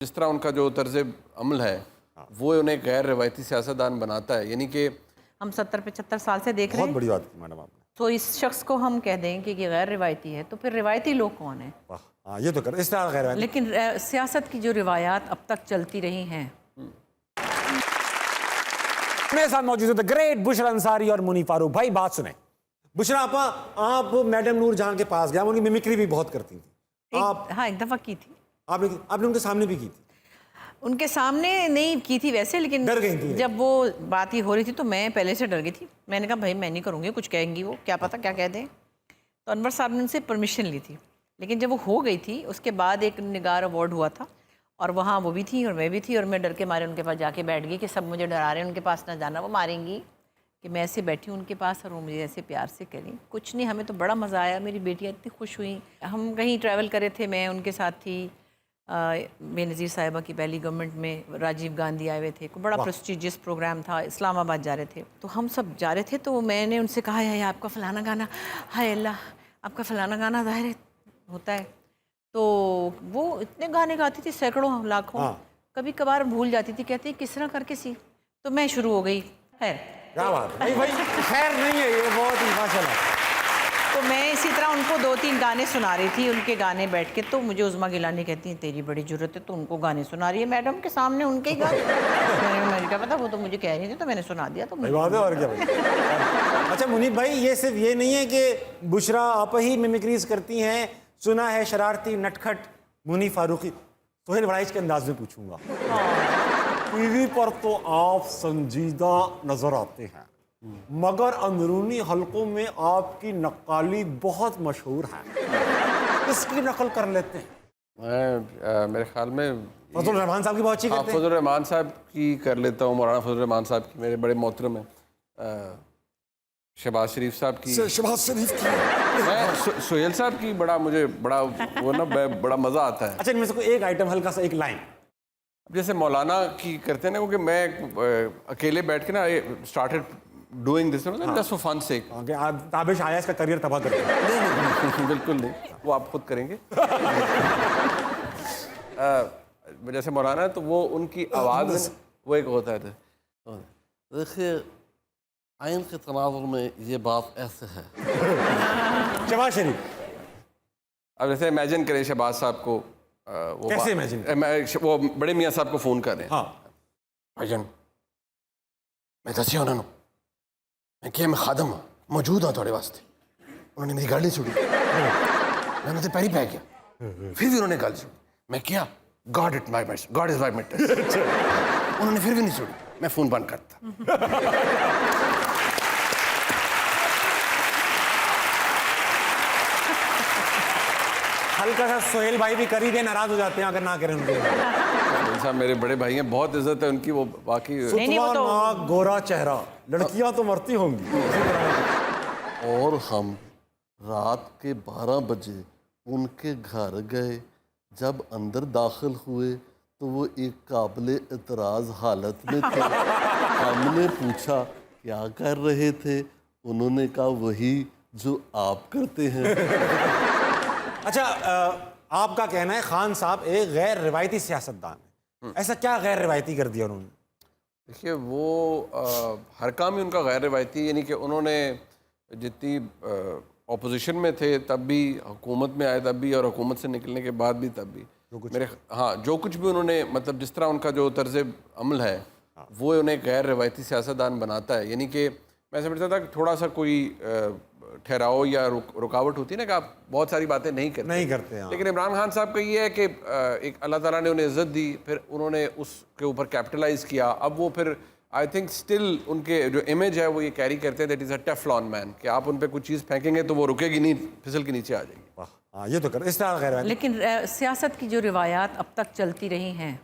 जिस तरह उनका जो तर्ज अमल है वो उन्हें गैर रवायती सियासतदान बनाता है, यानी कि हम 70-75 साल से देख रहे हैं। बहुत बड़ी बात की मैडम आपने। तो इस शख्स को हम कह दें कि ये गैर रिवायती है, तो फिर रिवायती लोग कौन है? वाह, हाँ ये तो कर इस तरह गैर लेकिन सियासत की जो रिवायात अब तक चलती रही हैं। मेरे साथ मौजूद है ग्रेट बुशरा अंसारी और मुनी फारूक। भाई बात सुने, बुशरा आपा, आप मैडम नूर जहां के पास गया, उनकी मिमिक्री भी बहुत करती थी आप। हाँ, एक दफ़ा की थी। आपने उनके सामने भी की थी? उनके सामने नहीं की थी वैसे, लेकिन डर गई थी जब वो बात ही हो रही थी तो मैं पहले से डर गई थी। मैंने कहा भाई मैं नहीं करूँगी, कुछ कहेंगी वो, क्या पता क्या कह दें। तो अनवर साहब ने उनसे परमिशन ली थी, लेकिन जब वो हो गई थी उसके बाद एक निगार अवार्ड हुआ था और वहाँ वो भी थी और मैं भी थी, और मैं डर के मारे उनके पास जाके बैठ गई कि सब मुझे डरा रहे हैं, उनके पास ना जाना, वो मारेंगी। कि मैं ऐसे बैठी उनके पास और वो मुझे ऐसे प्यार से करी। कुछ नहीं, हमें तो बड़ा मज़ा आया, मेरी बेटियाँ इतनी खुश हुई। हम कहीं ट्रैवल करे थे, मैं उनके साथ थी, बेनज़ीर साहिबा की पहली गवर्नमेंट में राजीव गांधी आए हुए थे, को बड़ा प्रेस्टिजियस प्रोग्राम था, इस्लामाबाद जा रहे थे। तो हम सब जा रहे थे, तो मैंने उनसे कहा है आपका फ़लाना गाना, हाय अल्लाह आपका फ़लाना गाना ज़ाहिर होता है। तो वो इतने गाने गाती थी, सैकड़ों लाखों। कभी कभार भूल जाती थी, कहती किस तरह करके सी। तो मैं शुरू हो गई, खैर क्या बात है भाई, खैर नहीं है ये, बहुत ही माशाल्लाह। तो मैं इसी तरह उनको 2-3 गाने सुना रही थी, उनके गाने बैठ के। तो मुझे उज़मा गिलानी कहती हैं तेरी बड़ी ज़रूरत है, तो उनको गाने सुना रही है मैडम के सामने, उनके ही गाने। मैंने क्या पता, वो तो मुझे कह रही थी तो मैंने सुना दिया। तो भाई बात है, और क्या भाई। अच्छा मुनीब भाई, ये सिर्फ ये नहीं है कि बुशरा आप ही मिमिक्रीज करती हैं, सुना है शरारती नटखट मुनी फारूकी। सोहेल वड़ाइच के अंदाज में पूछूंगा। टीवी पर तो आप संजीदा नजर आते हैं, मगर अंदरूनी हलकों में आपकी नक्काली बहुत मशहूर है। किसकी नकल कर लेते हैं? मैं मेरे ख्याल में फजल रहमान साहब की बहुत अच्छी करते हैं। फजल रहमान साहब की कर लेता हूँ, मौलाना फजल रहमान साहब की मेरे बड़े मोहतरम हैं। शहबाज शरीफ साहब की, शहबाज शरीफ की, मैं सोहेल साहब की बड़ा, मुझे बड़ा वो ना बड़ा मज़ा आता है। अच्छा इनमें से कोई एक आइटम, हल्का सा एक लाइन। जैसे मौलाना की करते हैं ना, क्योंकि मैं अकेले बैठ के ना started doing this just for fun sake. Tabish आया इसका करियर तबाह कर दिया। बिल्कुल नहीं, वो आप खुद करेंगे। जैसे मौलाना तो वो उनकी आवाज़ में वो एक होता है, देखिए आइन के तनाजुर में ये बात ऐसे है। शहबाज शरीफ। अब जैसे इमेजिन करें शहबाज साहब को, वो कैसे इमेजिन? वो बड़े मियाँ साहब को फ़ोन कर रहे हैं। हाँ भाईजान मैं दसिया उन्होंने, मैं क्या, मैं खादम हाँ, मौजूद हाँ थोड़े वास्ते। उन्होंने मेरी गल नहीं सुनी, मैंने तो पैरी पै गया, फिर भी उन्होंने गल सुनी। मैं क्या, गॉड इज माई विटनेस। उन्होंने फिर भी नहीं सुनी, मैं फ़ोन बंद करता। हल्का सा सोहेल भाई भी कर ही दे, नाराज हो जाते हैं अगर ना करें उनके। साहब मेरे बड़े भाई हैं, बहुत इज्जत है उनकी, वो बाकी सुतवा नाक, गोरा चेहरा, लड़कियां तो मरती होंगी। और हम रात के 12 बजे उनके घर गए। जब अंदर दाखिल हुए तो वो एक काबिल एतराज़ हालत में थे। हमने पूछा क्या कर रहे थे, उन्होंने कहा वही जो आप करते हैं। अच्छा आपका कहना है खान साहब एक गैर रिवायती सियासतदान है, ऐसा क्या गैर रिवायती कर दिया उन्होंने? देखिए वो हर काम ही उनका गैर रिवायती, यानी कि उन्होंने जितनी अपोजिशन में थे तब भी, हुकूमत में आए तब भी, और हुकूमत से निकलने के बाद भी तब भी, मेरे हाँ जो कुछ भी उन्होंने, मतलब जिस तरह उनका जो तर्ज अमल है वो उन्हें गैर रिवायती सियासतदान बनाता है। यानी कि मैं समझता था कि थोड़ा सा कोई ठहराव या रुकावट होती है ना, कि आप बहुत सारी बातें नहीं करते हैं। लेकिन इमरान खान साहब का ये है कि एक अल्लाह ताला ने उन्हें इज़्ज़त दी, फिर उन्होंने उसके ऊपर कैपिटलाइज किया। अब वो फिर आई थिंक स्टिल उनके जो इमेज है वो ये कैरी करते हैं, that is a Teflon man, कि आप उन पर कुछ चीज़ फेंकेंगे तो वो रुकेगी नहीं, फिसल के नीचे आ जाएगी। हाँ ये तो कर इस तरह गैर। लेकिन सियासत की जो रिवायात अब तक चलती रही हैं,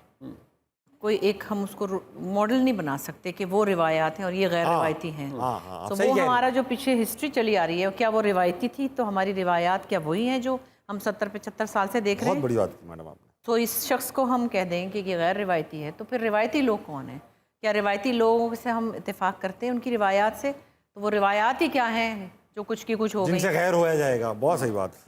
कोई एक हम उसको मॉडल नहीं बना सकते कि वो रिवायात हैं और ये गैर रिवायती हैं। तो वो हमारा जो पीछे हिस्ट्री चली आ रही है, क्या वो रिवायती थी? तो हमारी रिवायात क्या वही हैं जो हम 70-75 साल से देख रहे हैं? बहुत बड़ी बात की मैडम आपने। तो इस शख्स को हम कह दें कि ये गैर रिवायती है, तो फिर रिवायती लोग कौन हैं? क्या रिवायती लोगों से हम इत्तेफाक करते हैं उनकी रिवायात से? तो वो रिवायात ही क्या हैं जो कुछ की कुछ हो गई, जिनसे गैर होया जाएगा? बहुत सही बात।